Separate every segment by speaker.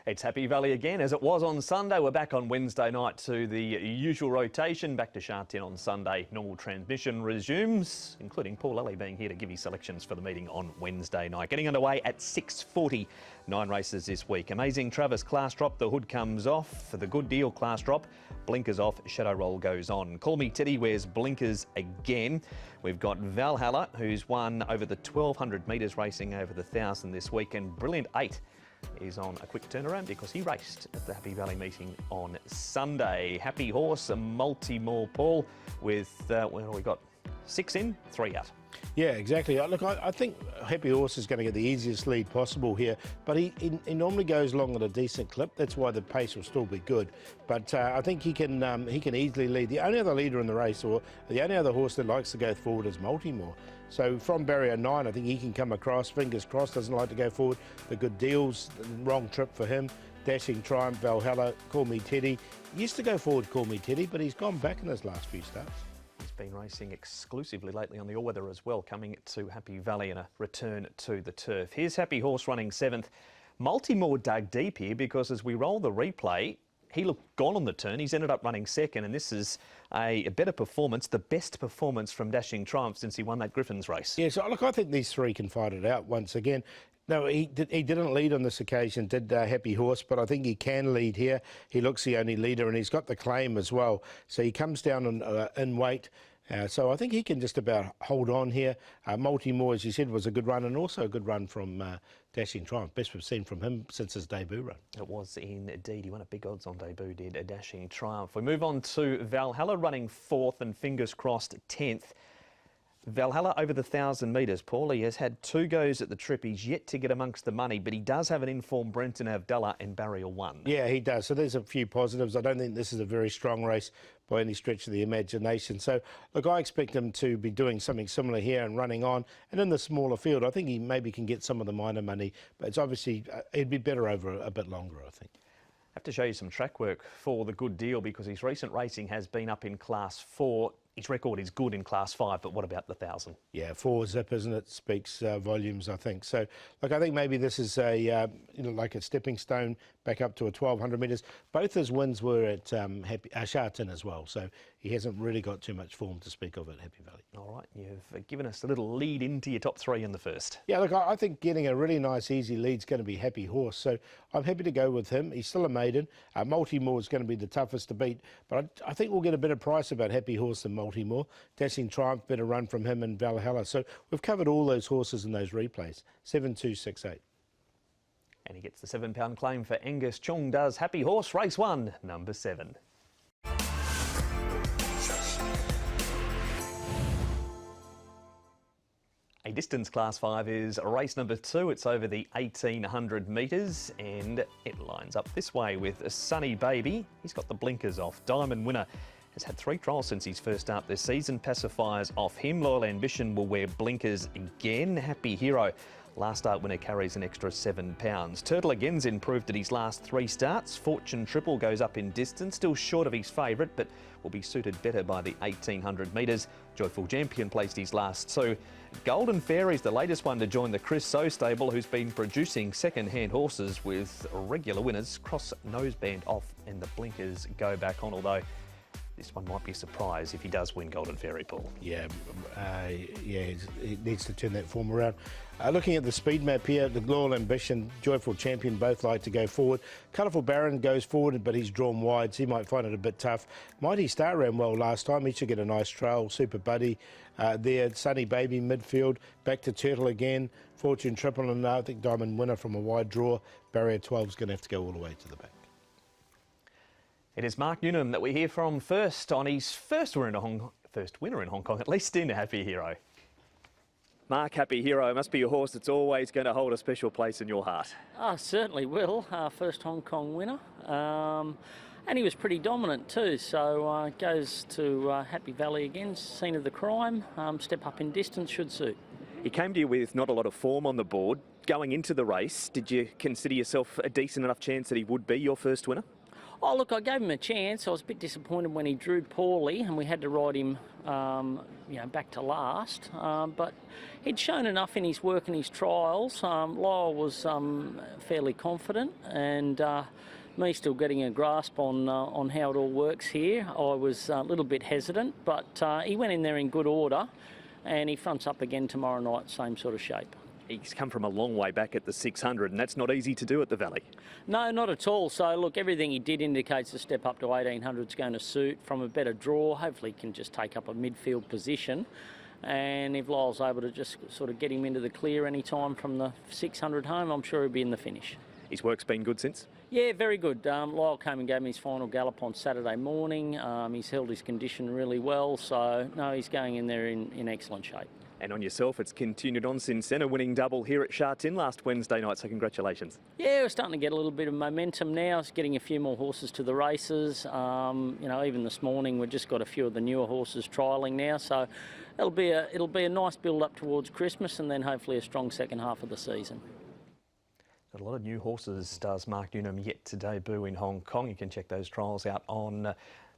Speaker 1: It's Happy Valley again, as it was on Sunday. We're back on Wednesday night to the usual rotation. Back to Sha Tin on Sunday. Normal transmission resumes, including Paul Lally being here to give you selections for the meeting on Wednesday night. Getting underway at 6:40. 9 races this week. Amazing Travis class drop. The hood comes off. For the Good Deal class drop, blinkers off, shadow roll goes on. Call Me Teddy wears blinkers again. We've got Valhalla, who's won over the 1200 metres racing over the 1000 this week, and Brilliant 8 is on a quick turnaround because he raced at the Happy Valley meeting on Sunday. Happy Horse, a multi-more Paul with, well, we got 6 in, 3 out.
Speaker 2: Yeah, exactly. Look, I think Happy Horse is going to get the easiest lead possible here, but he normally goes along at a decent clip. That's why the pace will still be good. But I think he can easily lead. The only other leader in the race, or the only other horse that likes to go forward, is Multimore. So from barrier 9, I think he can come across. Fingers crossed, doesn't like to go forward. The Good Deal's the wrong trip for him. Dashing Triumph, Valhalla, Call Me Teddy. He used to go forward, Call Me Teddy, but he's gone back in his last few starts.
Speaker 1: He's been racing exclusively lately on the all-weather as well, coming to Happy Valley in a return to the turf. Here's Happy Horse running 7th. Multimore dug deep here because as we roll the replay, he looked gone on the turn. He's ended up running 2nd, and this is a better performance, the best performance from Dashing Triumph since he won that Griffins race.
Speaker 2: Yeah, so look, I think these 3 can fight it out once again. No, he didn't lead on this occasion, did Happy Horse, but I think he can lead here. He looks the only leader, and he's got the claim as well. So he comes down in weight. So I think he can just about hold on here. Multimore, as you said, was a good run, and also a good run from Dashing Triumph. Best we've seen from him since his debut run.
Speaker 1: It was indeed. He won a big odds on debut, did a Dashing Triumph. We move on to Valhalla running 4th and fingers crossed 10th. Valhalla over the 1000 metres. Paul, he has had 2 goes at the trip. He's yet to get amongst the money, but he does have an informed Brenton Avdulla in barrier 1.
Speaker 2: Yeah, he does. So there's a few positives. I don't think this is a very strong race by any stretch of the imagination. So, look, I expect him to be doing something similar here and running on. And in the smaller field, I think he maybe can get some of the minor money, but it's obviously, he'd be better over a bit longer, I think.
Speaker 1: I have to show you some track work for the Good Deal because his recent racing has been up in Class 4. His record is good in Class 5, but what about the 1000?
Speaker 2: Yeah, 4 zip, isn't it? Speaks volumes, I think. So, look, I think maybe this is a like a stepping stone back up to a 1200 metres. Both his wins were at Sha Tin as well, so he hasn't really got too much form to speak of at Happy Valley.
Speaker 1: All right, you've given us a little lead into your top 3 in the first.
Speaker 2: Yeah, look, I think getting a really nice, easy lead is going to be Happy Horse, so I'm happy to go with him. He's still a maiden. Multimore is going to be the toughest to beat, but I think we'll get a better price about Happy Horse than Multimore. Dashing Triumph, better run from him and Valhalla. So we've covered all those horses in those replays. 7, 2, 6, 8.
Speaker 1: And he gets the £7 claim for Angus Chung does. Happy Horse, race 1, number 7. A distance Class 5 is race number 2. It's over the 1800 metres and it lines up this way with Sunny Baby. He's got the blinkers off. Diamond Winner has had 3 trials since his first start this season. Pacifiers off him. Loyal Ambition will wear blinkers again. Happy Hero, last start winner, carries an extra £7. Turtle Again's improved at his last 3 starts. Fortune Triple goes up in distance, still short of his favourite, but will be suited better by the 1800 metres. Joyful Champion placed his last 2. Golden Fairy's the latest one to join the Chris So stable, who's been producing second-hand horses with regular winners. Cross noseband off and the blinkers go back on, although this one might be a surprise if he does win Golden Fairy, Paul.
Speaker 2: Yeah, he needs to turn that form around. Looking at the speed map here, the Loyal Ambition, Joyful Champion both like to go forward. Colourful Baron goes forward, but he's drawn wide, so he might find it a bit tough. Mighty Star ran well last time. He should get a nice trail. Super Buddy there. Sunny Baby midfield. Back to Turtle Again. Fortune Triple, and I think Diamond Winner from a wide draw. Barrier 12 is going to have to go all the way to the back.
Speaker 1: It is Mark Newnham that we hear from first on his first winner in Hong Kong, at least in Happy Hero. Mark, Happy Hero must be a horse that's always going to hold a special place in your heart.
Speaker 3: Certainly will. First Hong Kong winner. And he was pretty dominant too, so goes to Happy Valley again, scene of the crime. Step up in distance should suit.
Speaker 1: He came to you with not a lot of form on the board. Going into the race, did you consider yourself a decent enough chance that he would be your first winner?
Speaker 3: Oh, look, I gave him a chance. I was a bit disappointed when he drew poorly and we had to ride him back to last. But he'd shown enough in his work and his trials. Lyle was fairly confident, and me still getting a grasp on how it all works here. I was a little bit hesitant, but he went in there in good order, and he fronts up again tomorrow night, same sort of shape.
Speaker 1: He's come from a long way back at the 600, and that's not easy to do at the Valley.
Speaker 3: No, not at all. So, look, everything he did indicates the step up to 1800 is going to suit from a better draw. Hopefully he can just take up a midfield position. And if Lyle's able to just sort of get him into the clear any time from the 600 home, I'm sure he'll be in the finish.
Speaker 1: His work's been good since?
Speaker 3: Yeah, very good. Lyle came and gave me his final gallop on Saturday morning. He's held his condition really well. So, no, he's going in there in excellent shape.
Speaker 1: And on yourself, it's continued on since then, a winning double here at Sha Tin last Wednesday night, so congratulations.
Speaker 3: Yeah, we're starting to get a little bit of momentum now. It's getting a few more horses to the races. Even this morning we've just got a few of the newer horses trialling now, so it'll be a nice build up towards Christmas, and then hopefully a strong second half of the season.
Speaker 1: Got a lot of new horses, does Mark Newnham, yet to debut in Hong Kong. You can check those trials out on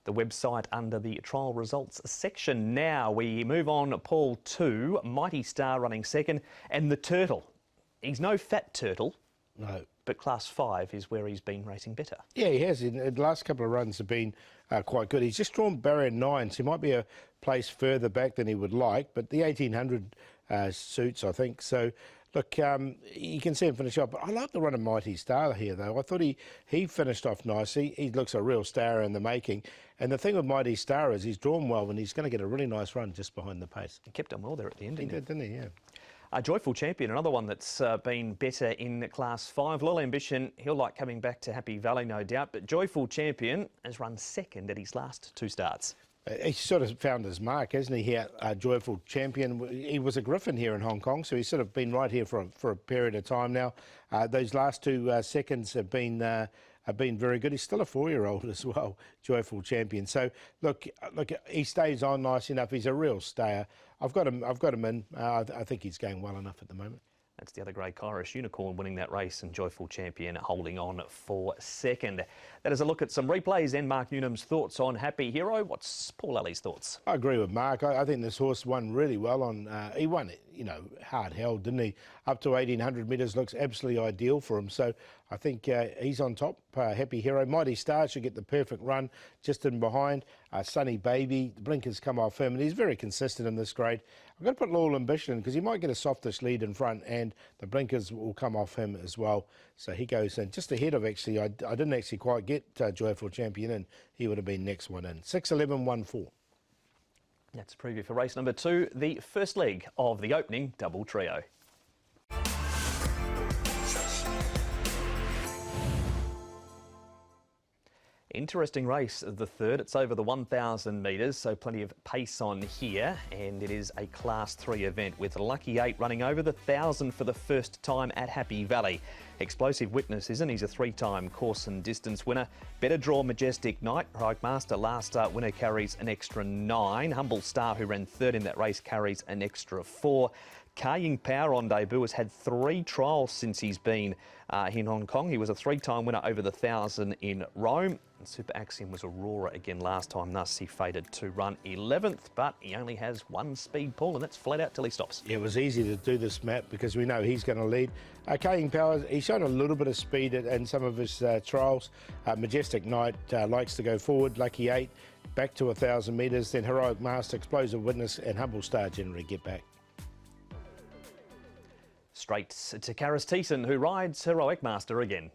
Speaker 1: the website under the trial results section. Now we move on, Paul, to Mighty Star running second, and the Turtle. He's no fat turtle.
Speaker 2: No.
Speaker 1: But Class 5 is where he's been racing better.
Speaker 2: Yeah, he has. The last couple of runs have been quite good. He's just drawn barrier 9, so he might be a place further back than he would like, but the 1800 suits, I think. So, look, you can see him finish off. But I like the run of Mighty Star here, though. I thought he finished off nicely. He looks a real star in the making. And the thing with Mighty Star is he's drawn well, and he's going to get a really nice run just behind the pace.
Speaker 1: He kept on well there at the end,
Speaker 2: He did, didn't he? Yeah.
Speaker 1: Joyful Champion, another one that's been better in Class 5. Loyal Ambition, he'll like coming back to Happy Valley, no doubt. But Joyful Champion has run second at his last 2 starts.
Speaker 2: He sort of found his mark, hasn't he, here, Joyful Champion. He was a Griffin here in Hong Kong, so he's sort of been right here for a period of time now. Those last 2 seconds have been very good. He's still a 4-year-old as well, Joyful Champion. So, look, he stays on nice enough. He's a real stayer. I've got him in. I think he's going well enough at the moment.
Speaker 1: That's the other grey Kairos Unicorn winning that race, and Joyful Champion holding on for second. That is a look at some replays and Mark Newnham's thoughts on Happy Hero. What's Paul Lally's thoughts?
Speaker 2: I agree with Mark. I think this horse won really well on. He won, hard held, didn't he? Up to 1800 metres looks absolutely ideal for him. So I think he's on top. Happy Hero. Mighty Star should get the perfect run just in behind. Sunny Baby, the blinkers come off him, and he's very consistent in this grade. I've got to put Loyal Ambition in because he might get a softish lead in front, and the blinkers will come off him as well. So he goes in just ahead of, actually, I didn't actually quite get Joyful Champion in. He would have been next one in. 6-11-1-4.
Speaker 1: That's a preview for race number 2, the first leg of the opening double trio. Interesting race, the third. It's over the 1,000 metres, so plenty of pace on here. And it is a Class 3 event with Lucky 8 running over the 1,000 for the first time at Happy Valley. Explosive Witness, isn't he? He's a 3-time course and distance winner. Better Draw Majestic Knight. Heroic Master, last winner, carries an extra 9. Humble Star, who ran third in that race, carries an extra 4. Kaying Power on debut has had 3 trials since he's been in Hong Kong. He was a 3-time winner over the 1,000 in Rome. And Super Axiom was Aurora again last time, thus he faded to run 11th, but he only has 1 speed, Paul, and that's flat out till he stops.
Speaker 2: Yeah, it was easy to do this, Matt, because we know he's going to lead. Kaying Power, he's shown a little bit of speed in some of his trials. Majestic Knight likes to go forward. Lucky 8, back to 1,000 metres. Then Heroic Master, Explosive Witness and Humble Star generally get back.
Speaker 1: Straight to Karis Teeson, who rides Heroic Master again.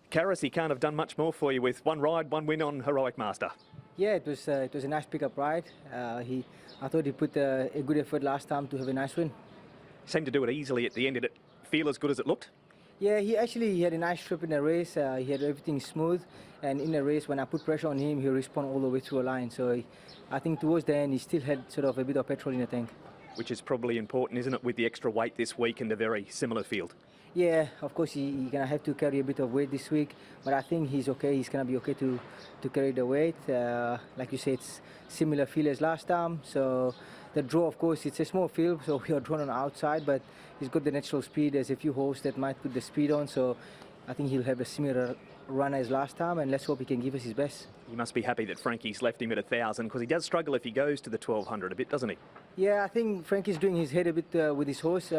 Speaker 1: Karis, he can't have done much more for you with 1 ride, 1 win on Heroic Master.
Speaker 4: Yeah, it was a nice pickup ride. I thought he put a good effort last time to have a nice win.
Speaker 1: Seemed to do it easily at the end. Did it feel as good as it looked?
Speaker 4: Yeah, he had a nice trip in the race. He had everything smooth, and in the race, when I put pressure on him, he responded all the way through a line. So I think towards the end, he still had sort of a bit of petrol in the tank.
Speaker 1: Which is probably important, isn't it, with the extra weight this week and a very similar field?
Speaker 4: Yeah, of course, he's going to have to carry a bit of weight this week, but I think he's okay. He's going to be okay to carry the weight. Like you said, it's similar field as last time. So the draw, of course, it's a small field, so we are drawn on the outside, but he's got the natural speed. There's a few horses that might put the speed on, so I think he'll have a similar runner as last time, and let's hope he can give us his best.
Speaker 1: You must be happy that Frankie's left him at 1,000 because he does struggle if he goes to the 1,200 a bit, doesn't he?
Speaker 4: Yeah, I think Frankie's doing his head a bit with his horse.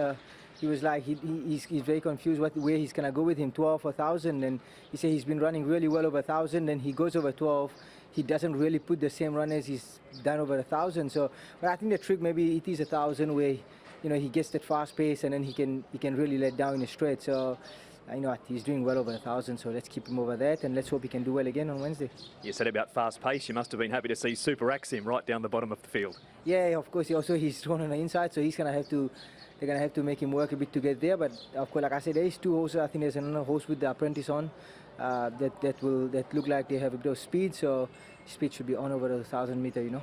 Speaker 4: He was like, he's very confused where he's going to go with him, 12 or 1,000. And he said he's been running really well over 1,000, and he goes over 12. He doesn't really put the same run as he's done over 1,000. So, but I think the trick maybe it is 1,000 where, you know, he gets that fast pace and then he can really let down in a straight. So, I know he's doing well over 1,000, so let's keep him over that, and let's hope he can do well again on Wednesday.
Speaker 1: You said about fast pace. You must have been happy to see Super Axim right down the bottom of the field.
Speaker 4: Yeah, of course. He's thrown on the inside, so they're gonna have to make him work a bit to get there. But of course, like I said, there is two horses. I think there's another horse with the apprentice on that look like they have a bit of speed. So speed should be on over the 1,000 meter, you know.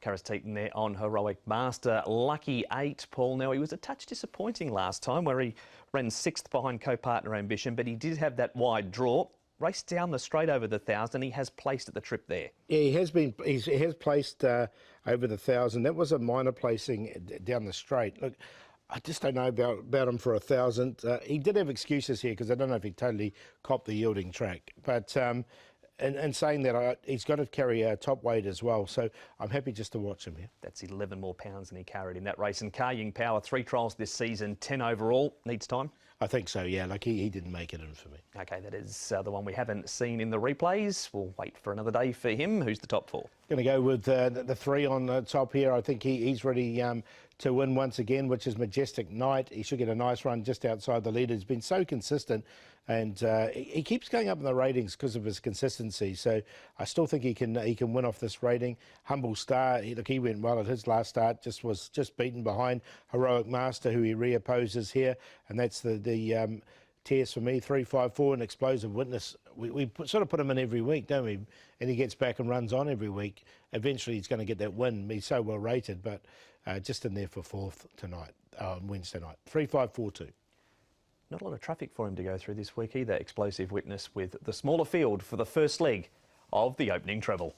Speaker 1: Karis Teaton there on Heroic Master. Lucky 8, Paul. Now, he was a touch disappointing last time where he ran 6th behind co-partner Ambition, but he did have that wide draw. Raced down the straight over the 1,000. He has placed at the trip there.
Speaker 2: Yeah, he has placed over the 1,000. That was a minor placing down the straight. Look, I just don't know about him for 1,000. He did have excuses here because I don't know if he totally copped the yielding track. But and saying that, he's got to carry a top weight as well. So I'm happy just to watch him here.
Speaker 1: That's 11 more pounds than he carried in that race. And Car-Ying Power, 3 trials this season, 10 overall. Needs time?
Speaker 2: I think so, yeah. Like he didn't make it in for me.
Speaker 1: OK, that is the one we haven't seen in the replays. We'll wait for another day for him. Who's the top 4? Going
Speaker 2: to go with the 3 on the top here. I think he's ready to win once again, which is Majestic Knight. He should get a nice run just outside the leader. He's been so consistent, and he keeps going up in the ratings because of his consistency. So I still think he can win off this rating. Humble Star, he went well at his last start. Was beaten behind Heroic Master, who he reopposes here, and that's the tears for me. 3, 5, 4, and Explosive Witness. We sort of put him in every week, don't we? And he gets back and runs on every week. Eventually, he's going to get that win. He's so well rated, but just in there for 4th tonight, Wednesday night. 3, 5, 4, 2.
Speaker 1: Not a lot of traffic for him to go through this week either. Explosive Witness with the smaller field for the first leg of the opening treble.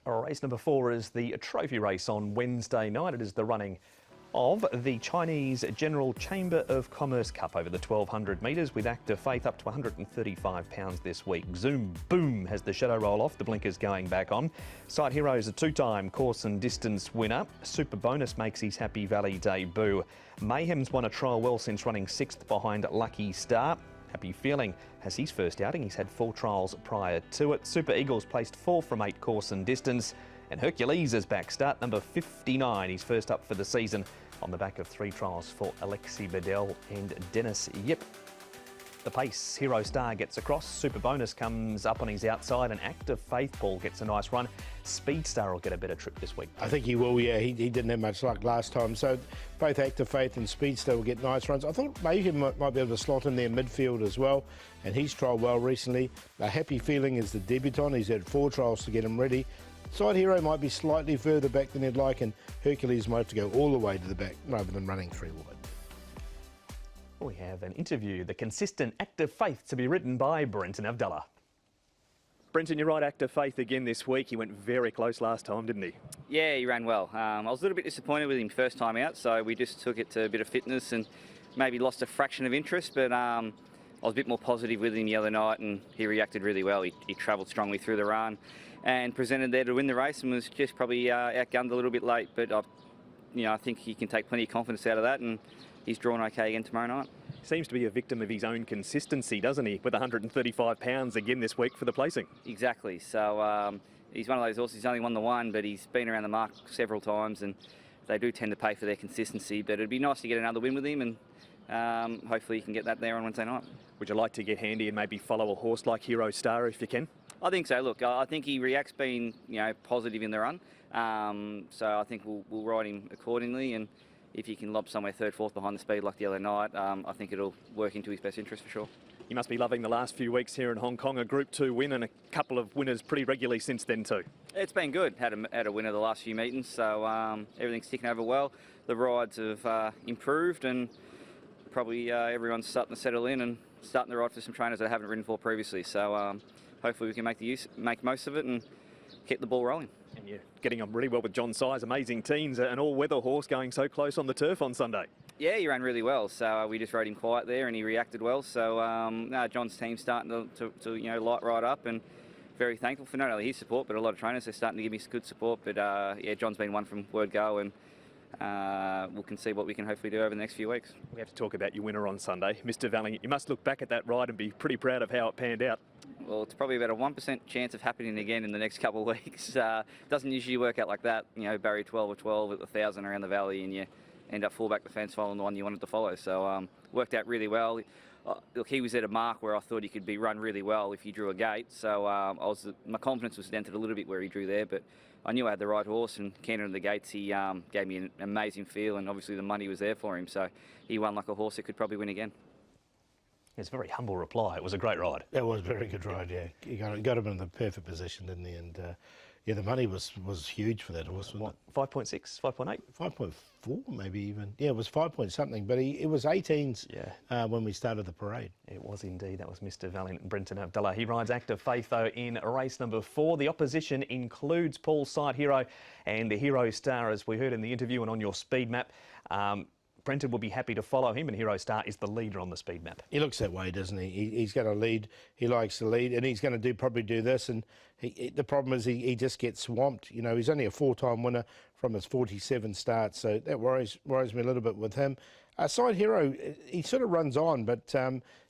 Speaker 1: Race number 4 is the trophy race on Wednesday night. It is the running of the Chinese General Chamber of Commerce Cup over the 1,200 metres with Active Faith up to 135 pounds this week. Zoom Boom has the shadow roll off, the blinkers going back on. Side Hero is a 2-time course and distance winner. Super Bonus makes his Happy Valley debut. Mayhem's won a trial well since running 6th behind Lucky Star. Happy Feeling has his first outing. He's had 4 trials prior to it. Super Eagles placed 4 from 8 course and distance. And Hercules is back, start number 59. He's first up for the season on the back of 3 trials for Alexi Bedell and Dennis Yip. The pace, Hero Star gets across. Super Bonus comes up on his outside, and Active Faith, Paul, gets a nice run. Speed Star will get a better trip this week.
Speaker 2: I think he will, yeah. He didn't have much luck last time. So both Active Faith and Speed Star will get nice runs. I thought maybe he might be able to slot in their midfield as well, and he's trialled well recently. A Happy Feeling is the debutant. He's had 4 trials to get him ready. Side Hero might be slightly further back than he'd like, and Hercules might have to go all the way to the back rather than running 3 wide.
Speaker 1: We have an interview, The Consistent Active Faith, to be written by Brenton Avdallah. Brenton, you're right, Active Faith again this week. He went very close last time, didn't he?
Speaker 5: Yeah, he ran well. I was a little bit disappointed with him first time out, so we just took it to a bit of fitness and maybe lost a fraction of interest, but I was a bit more positive with him the other night, and he reacted really well. He travelled strongly through the run and presented there to win the race, and was just probably outgunned a little bit late, but I think he can take plenty of confidence out of that, and he's drawn okay again tomorrow night.
Speaker 1: Seems to be a victim of his own consistency, doesn't he, with 135 pounds again this week for the placing?
Speaker 5: Exactly. So he's one of those horses, he's only won the one, but he's been around the mark several times, and they do tend to pay for their consistency, but it'd be nice to get another win with him, and hopefully you can get that there on Wednesday night.
Speaker 1: Would you like to get handy and maybe follow a horse like Hero Star if you can?
Speaker 5: I think so. Look, I think he reacts being positive in the run, so I think we'll ride him accordingly, and if he can lob somewhere 3rd, 4th behind the speed like the other night, I think it'll work into his best interest for sure.
Speaker 1: You must be loving the last few weeks here in Hong Kong, a Group 2 win and a couple of winners pretty regularly since then too.
Speaker 5: It's been good. Had a winner the last few meetings, so everything's ticking over well. The rides have improved, and probably everyone's starting to settle in and starting to ride for some trainers that I haven't ridden for previously. So hopefully we can make most of it and keep the ball rolling.
Speaker 1: And you're getting on really well with John Size, amazing teams, an all-weather horse going so close on the turf on Sunday.
Speaker 5: Yeah, he ran really well, so we just rode him quiet there and he reacted well. So no, John's team's starting to light right up, and very thankful for not only his support, but a lot of trainers are starting to give me good support. But yeah, John's been one from word go, and we can see what we can hopefully do over the next few weeks.
Speaker 1: We have to talk about your winner on Sunday, Mr. Valiant. You must look back at that ride and be pretty proud of how it panned out.
Speaker 5: Well, it's probably about a 1% chance of happening again in the next couple of weeks. Doesn't usually work out like that. You know, Barry 12 or 12 at 1,000 around the valley, and you end up full back the fence following the one you wanted to follow. So worked out really well. Look, he was at a mark where I thought he could be run really well if he drew a gate. So my confidence was dented a little bit where he drew there, but I knew I had the right horse, and Cannon in the gates, he gave me an amazing feel, and obviously the money was there for him. So he won like a horse that could probably win again.
Speaker 1: It's a very humble reply. It was a great ride.
Speaker 2: It was a very good ride, yeah. He got him in the perfect position, didn't he? And yeah, the money was huge for that horse, wasn't it?
Speaker 1: 5.6, 5.8?
Speaker 2: 5.4 maybe even. Yeah, it was 5 point something, but it was 18s when we started the parade.
Speaker 1: It was indeed. That was Mr. Valiant and Brenton Abdullah. He rides Active Faith, though, in race number 4. The opposition includes Paul Side Hero and the Hero Star, as we heard in the interview and on your speed map. Brenton will be happy to follow him, and Hero Star is the leader on the speed map.
Speaker 2: He looks that way, doesn't he? He's going to lead. He likes to lead, and he's going to probably do this. And the problem is he just gets swamped. You know, he's only a 4-time winner from his 47 starts, so that worries me a little bit with him. Side Hero, he sort of runs on, but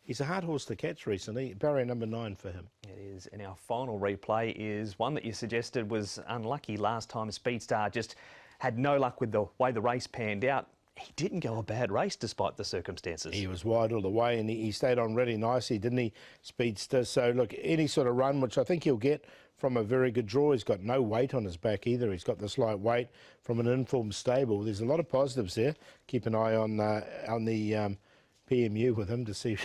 Speaker 2: he's a hard horse to catch recently. Barrier number 9 for him.
Speaker 1: It is. And our final replay is one that you suggested was unlucky last time. Speedstar just had no luck with the way the race panned out. He didn't go a bad race despite the circumstances.
Speaker 2: He was wide all the way, and he stayed on really nicely, didn't he, Speedster? So, look, any sort of run, which I think he'll get from a very good draw. He's got no weight on his back either. He's got this light weight from an informed stable. There's a lot of positives there. Keep an eye on the PMU with him to see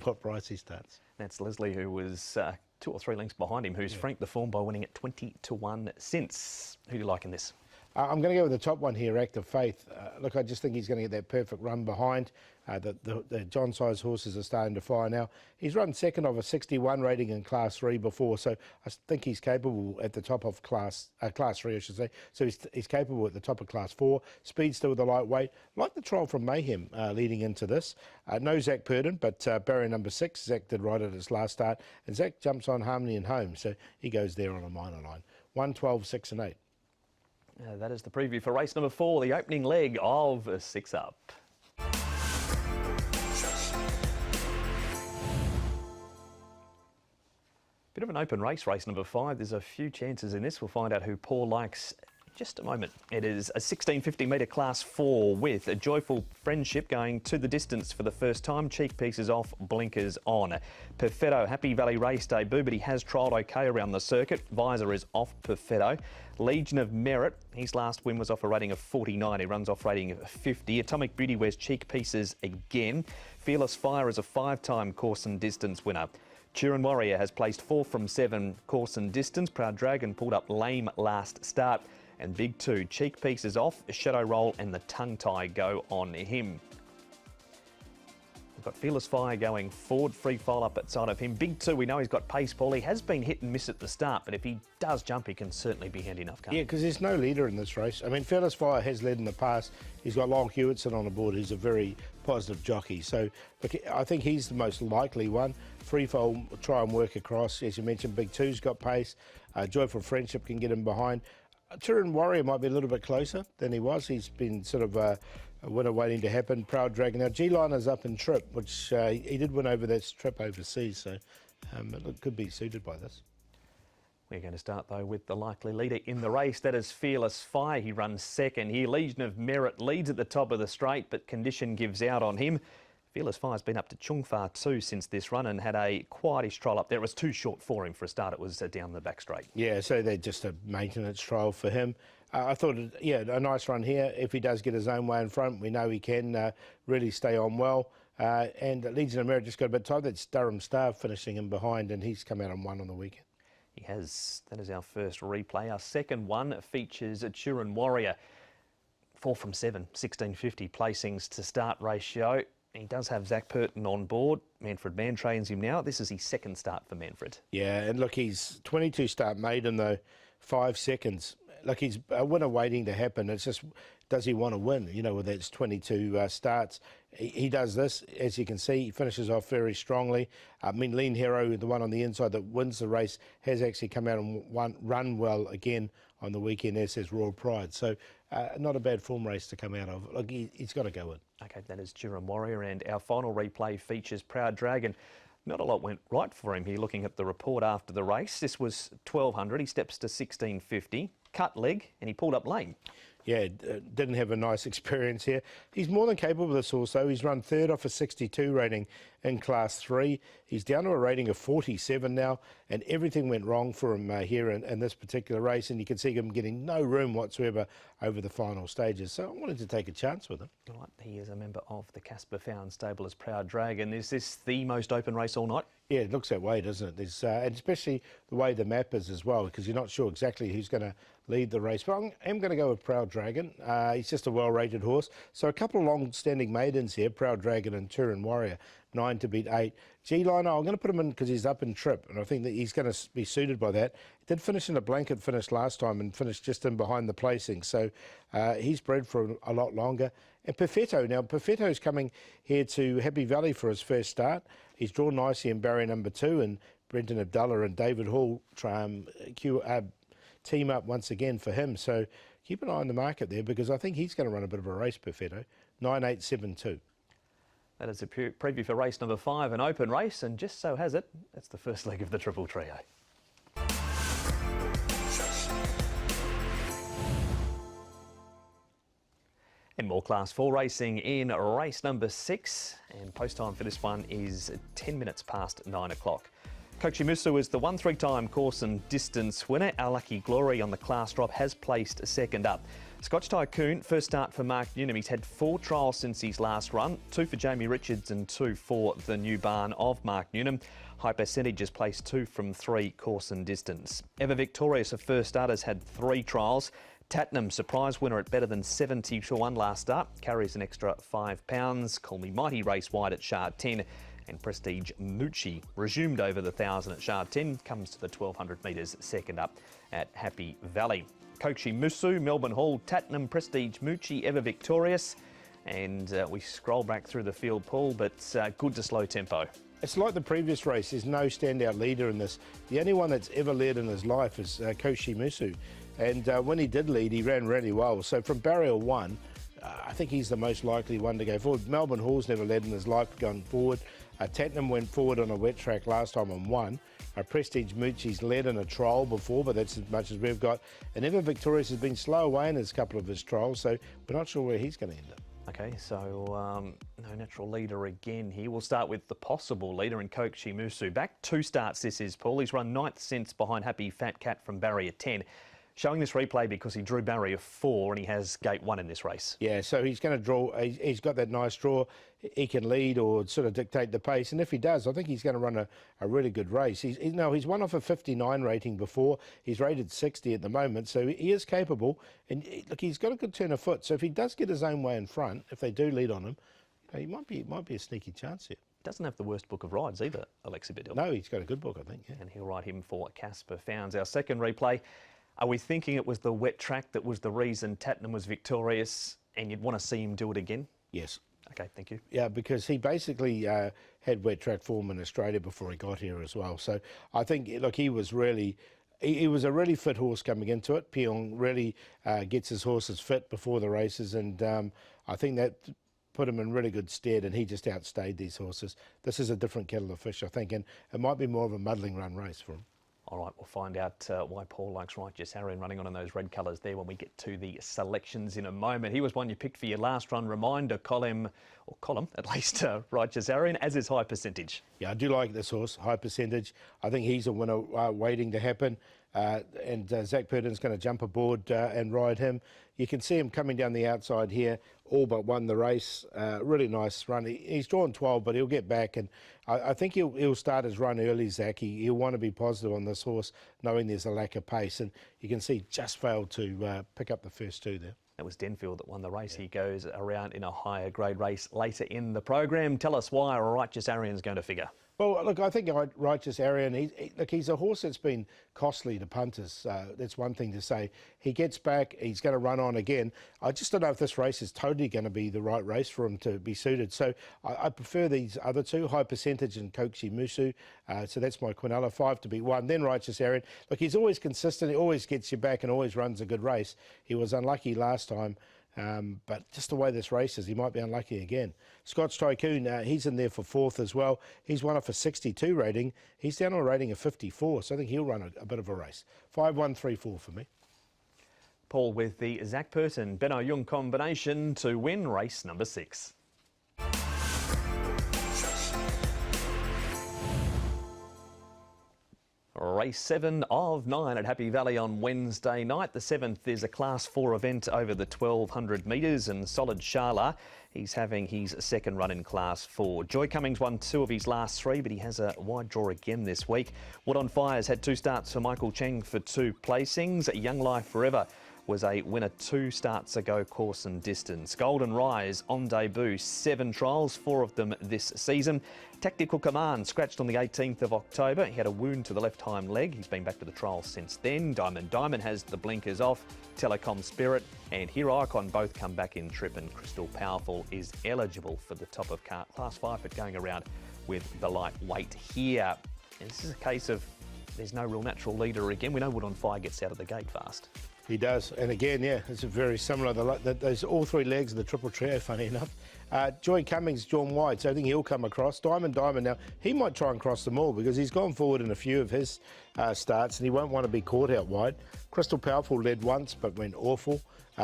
Speaker 2: what price he starts.
Speaker 1: That's Leslie, who was 2 or 3 lengths behind him, who's franked the form by winning at 20-1 since. Who do you like in this?
Speaker 2: I'm going to go with the top one here, Active Faith. Look, I just think he's going to get that perfect run behind. The John Size horses are starting to fire now. He's run second of a 61 rating in Class 3 before, so I think he's capable at the top of Class 3, I should say. So he's capable at the top of Class 4. Speedster with the lightweight. Like the trial from Mayhem leading into this. No Zach Purdon, but barrier number 6. Zach did right at his last start. And Zach jumps on Harmony and Home, so he goes there on a minor line. 1, 12, 6 and 8.
Speaker 1: That is the preview for race number 4, the opening leg of 6 Up. Bit of an open race, race number 5. There's a few chances in this. We'll find out who Paul likes in just a moment. It is a 1650 metre Class 4 with a Joyful Friendship going to the distance for the first time. Cheek pieces off, blinkers on. Perfetto, Happy Valley race debut, but he has trialled okay around the circuit. Visor is off Perfetto. Legion of Merit, his last win was off a rating of 49. He runs off rating of 50. Atomic Beauty wears cheek pieces again. Fearless Fire is a 5-time course and distance winner. Turin Warrior has placed 4 from 7 course and distance. Proud Dragon pulled up lame last start. And Big 2, cheek pieces off, Shadow Roll and the Tongue Tie go on him. We've got Fearless Fire going forward, Free File up outside of him. Big 2, we know he's got pace, Paul. He has been hit and miss at the start, but if he does jump, he can certainly be handy enough.
Speaker 2: Yeah, because there's no leader in this race. I mean, Fearless Fire has led in the past. He's got Long Hewitson on the board, who's a very positive jockey. So, look, I think he's the most likely one. Free Fall will try and work across. As you mentioned, Big 2's got pace. Joyful Friendship can get him behind. Turin Warrior might be a little bit closer than he was. He's been sort of a winner waiting to happen. Proud Dragon. Now, G-Liner's up in Trip, which he did win over that trip overseas, so it could be suited by this.
Speaker 1: We're going to start, though, with the likely leader in the race. That is Fearless Fire. He runs second here. Legion of Merit leads at the top of the straight, but condition gives out on him. Fearless Fire's been up to Chungfa too since this run and had a quietish trial up there. It was too short for him for a start. It was down the back straight. Yeah,
Speaker 2: so they're just a maintenance trial for him. I thought, yeah, a nice run here. If he does get his own way in front, we know he can really stay on well. And Legion of Merit just got a bit tired. That's Durham Star finishing him behind, and he's come out on 1 on the weekend.
Speaker 1: He has. That is our first replay. Our second one features a Turin Warrior. 4 from 7, 1650 placings to start ratio. He does have Zach Purton on board. Manfred Mann trains him now. This is his second start for Manfred.
Speaker 2: Yeah, and look, he's 22 start maiden, though, 5 seconds. Like, he's a winner waiting to happen. It's just, does he want to win? You know, with that's 22 starts. He does this, as you can see, he finishes off very strongly. I mean, Lean Hero, the one on the inside that wins the race, has actually come out and run well again on the weekend, as has Royal Pride. So not a bad form race to come out of. Look, he's got to go in.
Speaker 1: Okay, that is Durham Warrior, and our final replay features Proud Dragon. Not a lot went right for him here, looking at the report after the race. This was 1200, he steps to 1650, cut leg, and he pulled up lame.
Speaker 2: Yeah, didn't have a nice experience here. He's more than capable of this horse, though. He's run third off a 62 rating in Class 3. He's down to a rating of 47 now, and everything went wrong for him here in this particular race, and you can see him getting no room whatsoever over the final stages. So I wanted to take a chance with him.
Speaker 1: All right, he is a member of the Casper Found stable as Proud Dragon. Is this the most open race all night?
Speaker 2: Yeah, it looks that way, doesn't it? There's, and especially the way the map is as well, because you're not sure exactly who's going to lead the race. But I'm going to go with Proud Dragon. He's just a well-rated horse. So a couple of long-standing maidens here, Proud Dragon and Turin Warrior, 9 to beat 8. G-Liner, I'm going to put him in because he's up in trip, and I think that he's going to be suited by that. He did finish in a blanket finish last time and finished just in behind the placing, so he's bred for a lot longer. And Perfetto, now Perfetto's coming here to Happy Valley for his first start. He's drawn nicely in barrier number 2, and Brendan Abdullah and David Hall team up once again for him. So keep an eye on the market there, because I think he's going to run a bit of a race, Perfetto. 9-8-7-2.
Speaker 1: That is a preview for race number 5, an open race, and just so has it, that's the first leg of the Triple Trio. And more Class 4 racing in race number 6, and post time for this one is 10 minutes past 9 o'clock. Kochimusu is the 1-3-time course and distance winner. Our Lucky Glory on the class drop has placed second up. Scotch Tycoon, first start for Mark Newnham. He's had 4 trials since his last run, 2 for Jamie Richards and 2 for the new barn of Mark Newnham. High Percentage has placed 2 from 3 course and distance. Ever Victorious, a first start, has had 3 trials. Tatnam, surprise winner at better than 70 to 1 last start, carries an extra £5. Call Me Mighty race wide at Shard 10. And Prestige Moochie, resumed over the 1,000 at Shard 10, comes to the 1,200 metres second up at Happy Valley. Kochimusu, Melbourne Hall, Tatnam, Prestige Moochie, Ever Victorious. And we scroll back through the field, Paul, but good to slow tempo.
Speaker 2: It's like the previous race. There's no standout leader in this. The only one that's ever led in his life is Kochimusu. And when he did lead, he ran really well. So from barrier 1, I think he's the most likely one to go forward. Melbourne Hall's never led in his life going forward. Tatnam went forward on a wet track last time and won. Prestige Moochie's led in a trial before, but that's as much as we've got. And Ever Victorious has been slow away in a couple of his trials, so we're not sure where he's going to end up.
Speaker 1: Okay, so no natural leader again here. We'll start with the possible leader in Kochimusu. Back 2 starts this is, Paul. He's run 9th since behind Happy Fat Cat from barrier 10. Showing this replay because he drew barrier 4 and he has gate 1 in this race. Yeah,
Speaker 2: so he's going to draw. He's got that nice draw. He can lead or sort of dictate the pace. And if he does, I think he's going to run a really good race. He's won off a 59 rating before. He's rated 60 at the moment, so he is capable. And look, he's got a good turn of foot. So if he does get his own way in front, if they do lead on him, he might be a sneaky chance here.
Speaker 1: Doesn't have the worst book of rides either, Alexi Bedell.
Speaker 2: No, he's got a good book, I think. Yeah.
Speaker 1: And he'll ride him for Casper Founds. Our second replay. Are we thinking it was the wet track that was the reason Tatnam was victorious and you'd want to see him do it again?
Speaker 2: Yes.
Speaker 1: Okay, thank you.
Speaker 2: Yeah, because he basically had wet track form in Australia before he got here as well. So I think, look, he was a really fit horse coming into it. Peong really gets his horses fit before the races, and I think that put him in really good stead, and he just outstayed these horses. This is a different kettle of fish, I think, and it might be more of a muddling run race for him.
Speaker 1: All right, we'll find out why Paul likes Righteous Arian running on in those red colours there when we get to the selections in a moment. He was one you picked for your last run reminder column, at least, Righteous Arian, as is High Percentage.
Speaker 2: Yeah, I do like this horse, High Percentage. I think he's a winner waiting to happen. And Zach Purdon's going to jump aboard and ride him. You can see him coming down the outside here, all but won the race. Really nice run. He's drawn 12, but he'll get back, and I think he'll start his run early, Zach. He'll want to be positive on this horse, knowing there's a lack of pace, and you can see just failed to pick up the first 2 there.
Speaker 1: It was Denfield that won the race. Yeah. He goes around in a higher grade race later in the program. Tell us why Righteous Arian's going to figure.
Speaker 2: Well, look, I think Righteous Arian, he's a horse that's been costly to punters. That's one thing to say. He gets back, he's going to run on again. I just don't know if this race is totally going to be the right race for him to be suited. So I prefer these other two, High Percentage and Koksi Musu. So that's my Quinella, 5 to be 1. Then Righteous Arian. Look, he's always consistent. He always gets you back and always runs a good race. He was unlucky last time. But just the way this race is, he might be unlucky again. Scotch Tycoon, he's in there for 4th as well. He's won off a 62 rating. He's down on a rating of 54, so I think he'll run a bit of a race. 5, 1, 3, 4 for me.
Speaker 1: Paul with the Zach Pert and Benno Jung combination to win race number 6. Race 7 of 9 at Happy Valley on Wednesday night. The 7th is a Class 4 event over the 1200 metres, and Solid Sharla, he's having his second run in Class 4. Joy Cummings won 2 of his last 3, but he has a wide draw again this week. Wood on Fire's had 2 starts for Michael Cheng for 2 placings. Young Life Forever was a winner 2 starts ago, course and distance. Golden Rise on debut, 7 trials, 4 of them this season. Tactical Command scratched on the 18th of October. He had a wound to the left hind leg. He's been back to the trials since then. Diamond has the blinkers off. Telecom Spirit and Hero Icon both come back in trip, and Crystal Powerful is eligible for the top of Class 5, but going around with the lightweight here. And this is a case of there's no real natural leader again. We know Wood on Fire gets out of the gate fast.
Speaker 2: He does, and again, yeah, it's a very similar. Those all 3 legs of the triple trio, funny enough. Joy Cummings drawn wide, so I think he'll come across. Diamond now, he might try and cross them all because he's gone forward in a few of his starts, and he won't want to be caught out wide. Crystal Powerful led once, but went awful.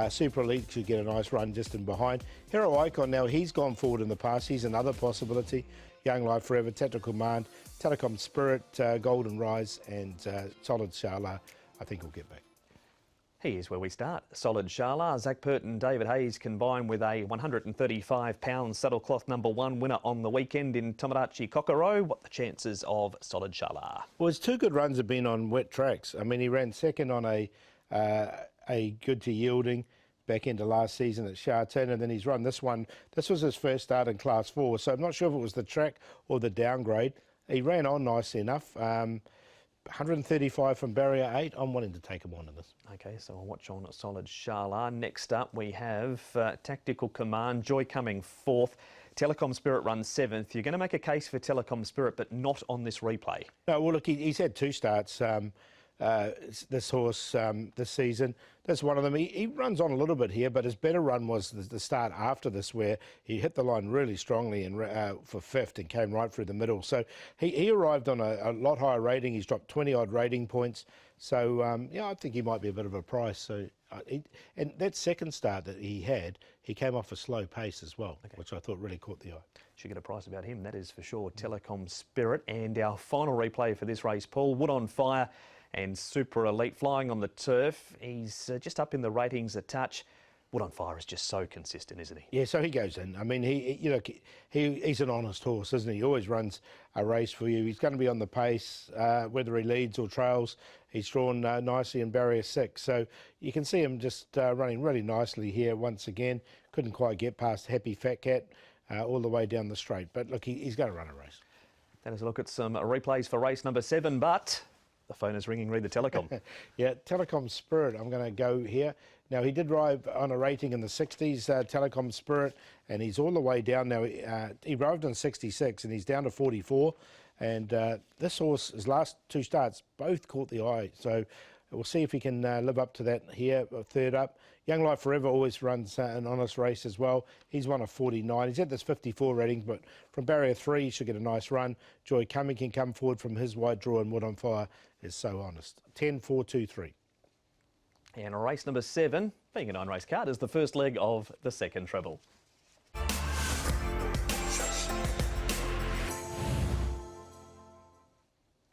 Speaker 2: Super Elite should get a nice run just in behind. Hero Icon now, he's gone forward in the past. He's another possibility. Young Life Forever, Tactical Command, Telecom Spirit, Golden Rise, and Solid Sharla, I think will get back.
Speaker 1: Here's where we start. Solid Sharla, Zach Pert and David Hayes combine with a £135 saddlecloth #1 winner on the weekend in Tomodachi Kokoro. What the chances of Solid Sharla?
Speaker 2: Well, his 2 good runs have been on wet tracks. I mean, he ran second on a good to yielding back into last season at Sharton, and then he's run this one. This was his first start in Class 4, so I'm not sure if it was the track or the downgrade. He ran on nicely enough. 135 from barrier 8. I'm wanting to take him on in this.
Speaker 1: Okay, so I'll watch on Solid Sharla. Next up, we have Tactical Command, Joy Cumming 4th. Telecom Spirit runs 7th. You're going to make a case for Telecom Spirit, but not on this replay.
Speaker 2: No, well, look, he's had 2 starts. This horse this season. That's one of them. He runs on a little bit here, but his better run was the start after this, where he hit the line really strongly and for 5th and came right through the middle. So he arrived on a lot higher rating. He's dropped 20-odd rating points. So, yeah, I think he might be a bit of a price. So, and that second start that he had, he came off a slow pace as well, which I thought really caught the eye.
Speaker 1: Should get a price about him, that is for sure. Telecom Spirit. And our final replay for this race, Paul, Wood on Fire and Super Elite flying on the turf. He's just up in the ratings a touch. Wood on Fire is just so consistent, isn't he?
Speaker 2: Yeah, so he goes in. I mean, he's an honest horse, isn't he? He always runs a race for you. He's going to be on the pace, whether he leads or trails. He's drawn nicely in barrier 6. So you can see him just running really nicely here once again. Couldn't quite get past Happy Fat Cat all the way down the straight. But look, he's going to run a race.
Speaker 1: That is a look at some replays for race number 7, but the phone is ringing. Read the Telecom.
Speaker 2: Yeah, Telecom Spirit, I'm going to go here. Now, he did arrive on a rating in the 60s, Telecom Spirit, and he's all the way down now. He arrived on 66, and he's down to 44. And this horse, his last 2 starts, both caught the eye. So we'll see if he can live up to that here, 3rd up. Young Life Forever always runs an honest race as well. He's won a 49. He's at this 54 rating, but from barrier 3, he should get a nice run. Joy Cumming can come forward from his wide draw, and Wood on Fire is so honest. 10, 4, 2, 3.
Speaker 1: And race number 7, being a 9-race card, is the first leg of the second treble.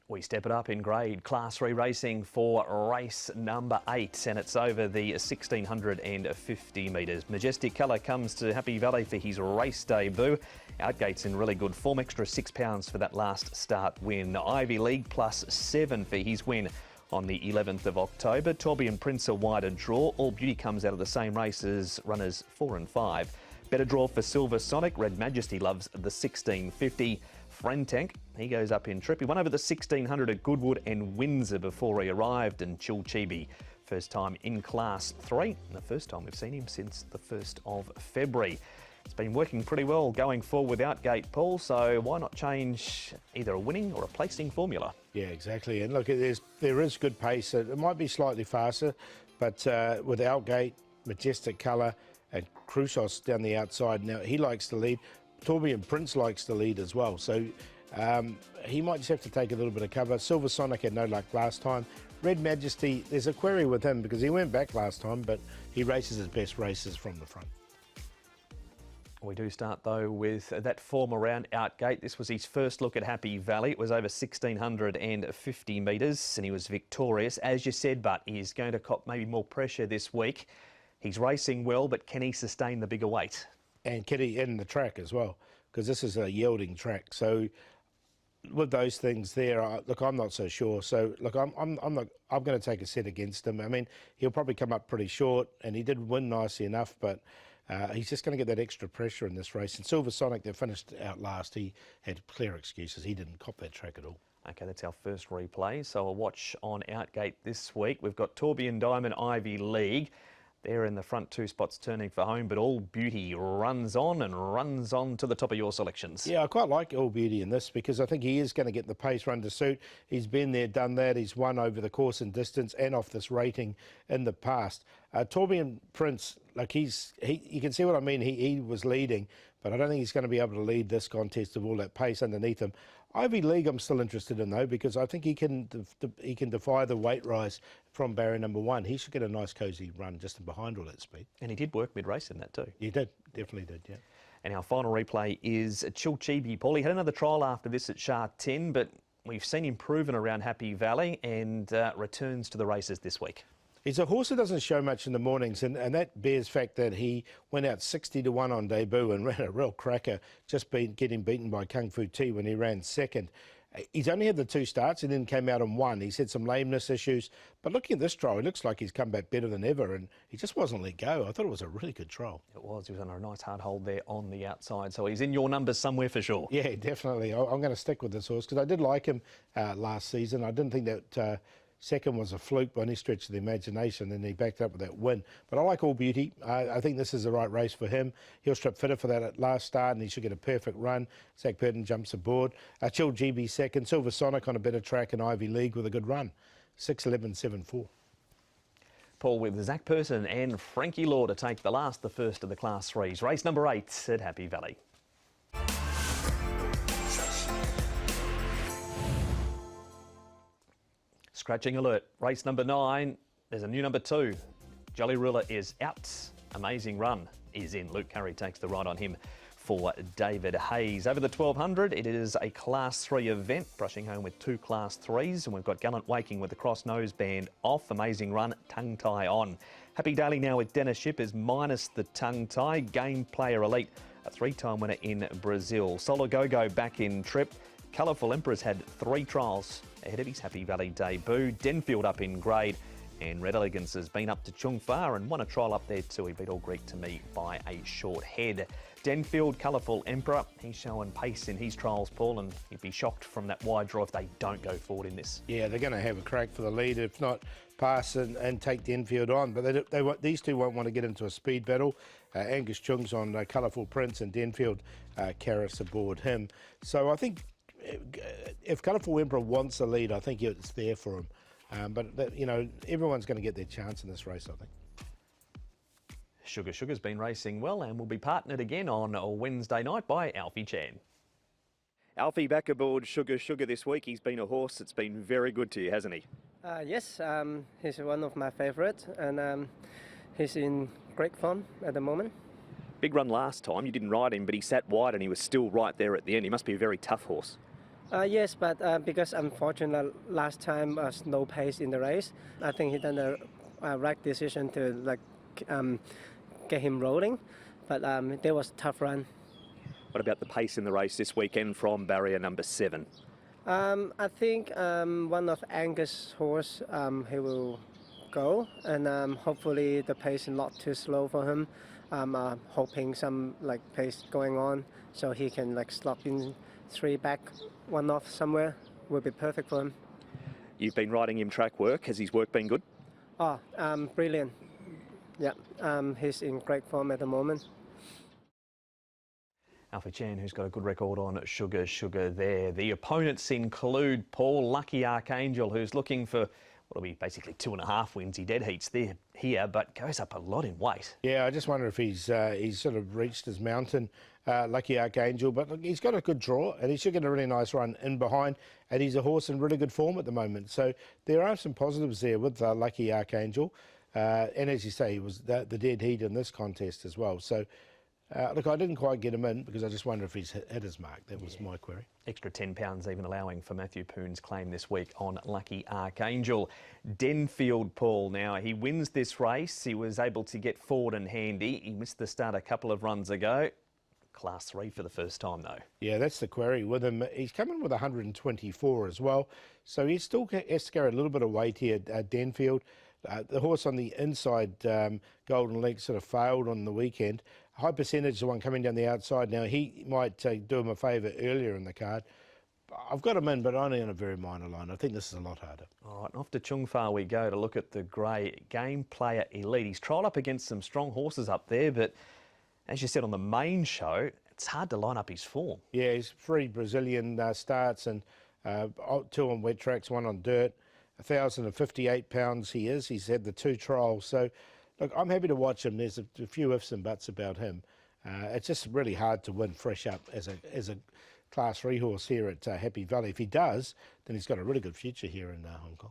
Speaker 1: We step it up in grade, Class 3 racing for race number 8, and it's over the 1,650 metres. Majestic Colour comes to Happy Valley for his race debut. Outgate's in really good form, extra £6 for that last start win. Ivy League +7 for his win on the 11th of October. Torby and Prince are wider draw. All Beauty comes out of the same race as runners 4 and 5. Better draw for Silver Sonic. Red Majesty loves the 1650. Frentank. He goes up in trip. He won over the 1600 at Goodwood and Windsor before he arrived, and Chilchibi, first time in Class 3, and the first time we've seen him since the 1st of February. It's been working pretty well going forward without Gate, Paul, so why not change either a winning or a placing formula?
Speaker 2: Yeah, exactly. And look, there is good pace. It might be slightly faster, but with Outgate, Majestic Colour, and Crusos down the outside. Now, he likes to lead. Torbjorn Prince likes to lead as well. So he might just have to take a little bit of cover. Silver Sonic had no luck last time. Red Majesty, there's a query with him because he went back last time, but he races his best races from the front.
Speaker 1: We do start though with that form around Outgate. This was his first look at Happy Valley. It was over 1,650 metres and he was victorious, as you said, but he's going to cop maybe more pressure this week. He's racing well, but can he sustain the bigger weight? And
Speaker 2: can he in the track as well? Because this is a yielding track. So with those things there, look, I'm not so sure. So look, I'm going to take a set against him. I mean, he'll probably come up pretty short, and he did win nicely enough, but he's just going to get that extra pressure in this race. And Silver Sonic, they finished out last. He had clear excuses. He didn't cop that track at all.
Speaker 1: Okay, that's our first replay. So a watch on Outgate this week. We've got Torbjorn Diamond Ivy League. They're in the front two spots turning for home, but All Beauty runs on to the top of your selections.
Speaker 2: Yeah, I quite like All Beauty in this because I think he is going to get the pace run to suit. He's been there, done that. He's won over the course and distance and off this rating in the past. Torbjorn Prince, like you can see what I mean. He was leading, but I don't think he's going to be able to lead this contest with all that pace underneath him. Ivy League I'm still interested in though because I think he can defy the weight rise from barrier number 1. He should get a nice cosy run just behind all that speed.
Speaker 1: And he did work mid-race in that too.
Speaker 2: He did, definitely did, yeah.
Speaker 1: And our final replay is Chilchibi. Paul, he had another trial after this at Shah 10, but we've seen him proven around Happy Valley and returns to the races this week.
Speaker 2: He's a horse that doesn't show much in the mornings, and that bears fact that he went out 60-1 on debut and ran a real cracker, just getting beaten by Kung Fu Tea when he ran second. He's only had the 2 starts and then came out and won. He's had some lameness issues, but looking at this trial, it looks like he's come back better than ever, and he just wasn't let go. I thought it was a really good trial.
Speaker 1: It was. He was on a nice hard hold there on the outside, so he's in your numbers somewhere for sure.
Speaker 2: Yeah, definitely. I'm going to stick with this horse because I did like him last season. I didn't think that second was a fluke by any stretch of the imagination, and he backed up with that win. But I like All Beauty. I think this is the right race for him. He'll strip fitter for that at last start, and he should get a perfect run. Zach Burton jumps aboard. Chilchibi second. Silver Sonic on a better track, and Ivy League with a good run. 6:11.74.
Speaker 1: Paul, with Zach Person and Frankie Law to take the first of the Class 3s. Race number 8 at Happy Valley. Scratching alert. Race number 9. There's a new number 2. Jolly Ruler is out. Amazing Run is in. Luke Curry takes the ride on him for David Hayes. Over the 1200, it is a Class 3 event, brushing home with 2 Class 3s, and we've got Gallant Waking with the cross nose band off. Amazing Run, tongue tie on. Happy Daily now with Dennis Ship is minus the tongue tie. Game Player Elite, a 3-time winner in Brazil. Solo Go-Go back in trip. Colourful Emperor's had 3 trials ahead of his Happy Valley debut. Denfield up in grade, and Red Elegance has been up to Chung Fa and won a trial up there too. He beat All Greek to Me by a short head. Denfield, Colourful Emperor, he's showing pace in his trials, Paul, and he'd be shocked from that wide draw if they don't go forward in this.
Speaker 2: Yeah, they're going to have a crack for the lead, if not pass and take Denfield on. But these two won't want to get into a speed battle. Angus Chung's on Colourful Prince, and Denfield Karras aboard him. So I think if Colourful Emperor wants a lead, I think it's there for him. But everyone's going to get their chance in this race, I think.
Speaker 1: Sugar's been racing well and will be partnered again on a Wednesday night by Alfie Chan.
Speaker 6: Alfie back aboard Sugar this week. He's been a horse that's been very good to you, hasn't he?
Speaker 7: Yes, he's one of my favourites, and he's in great form at the moment.
Speaker 6: Big run last time. You didn't ride him, but he sat wide and he was still right there at the end. He must be a very tough horse.
Speaker 7: Yes, but because unfortunately last time was no pace in the race, I think he done the right decision to get him rolling. But there was a tough run.
Speaker 6: What about the pace in the race this weekend from barrier number 7?
Speaker 7: I think one of Angus' horse he will go, and hopefully the pace is not too slow for him. I'm hoping some pace going on so he can slot in 3 back, 1 off somewhere will be perfect for him.
Speaker 6: You've been riding him track work. Has his work been good?
Speaker 7: Oh, brilliant. Yeah, he's in great form at the moment.
Speaker 1: Alfie Chan, who's got a good record on Sugar Sugar there. The opponents include Paul Lucky Archangel, who's looking for what'll be basically 2.5 wins. He dead heats there here, but goes up a lot in weight.
Speaker 2: Yeah, I just wonder if he's sort of reached his mountain, Lucky Archangel. But look, he's got a good draw, and he should get a really nice run in behind. And he's a horse in really good form at the moment. So there are some positives there with Lucky Archangel. And as you say, he was the dead heat in this contest as well. So. Look, I didn't quite get him in because I just wonder if he's hit his mark. That was my query.
Speaker 1: Extra £10 even allowing for Matthew Poon's claim this week on Lucky Archangel. Denfield Paul, now he wins this race. He was able to get forward and handy. He missed the start a couple of runs ago. Class 3 for the first time though. Yeah,
Speaker 2: that's the query with him. He's coming with 124 as well. So he still has to carry a little bit of weight here, Denfield. The horse on the inside, Golden Link, sort of failed on the weekend. High Percentage, the one coming down the outside now, he might do him a favour earlier in the card. I've got him in, but only on a very minor line. I think this is a lot harder.
Speaker 1: All right, off to Chung Fa we go to look at the grey Game Player Elite. He's trialled up against some strong horses up there, but as you said on the main show, it's hard to line up his form.
Speaker 2: Yeah, he's 3 Brazilian starts and 2 on wet tracks, 1 on dirt. 1,058 pounds he is. He's had the 2 trials. So, look, I'm happy to watch him. There's a few ifs and buts about him. It's just really hard to win fresh up as a Class 3 horse here at Happy Valley. If he does, then he's got a really good future here in Hong Kong.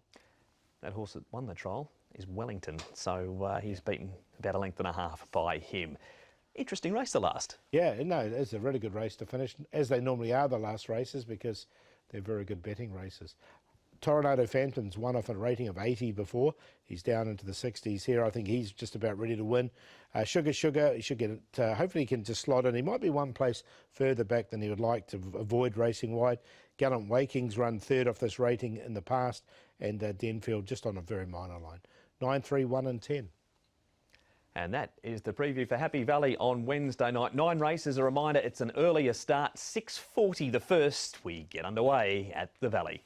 Speaker 1: That horse that won the trial is Wellington, so he's beaten about 1.5 lengths by him. Interesting race, the last.
Speaker 2: Yeah, no, it's a really good race to finish, as they normally are the last races, because they're very good betting races. Tornado Phantom's won off a rating of 80 before. He's down into the 60s here. I think he's just about ready to win. Sugar Sugar, he should get it. Hopefully he can just slot in. He might be one place further back than he would like to avoid racing wide. Gallant Waking's run 3rd off this rating in the past, and Denfield just on a very minor line. 9, 3, 1 and 10.
Speaker 1: And that is the preview for Happy Valley on Wednesday night. 9 races. A reminder, it's an earlier start. 6:40 the first. We get underway at the Valley.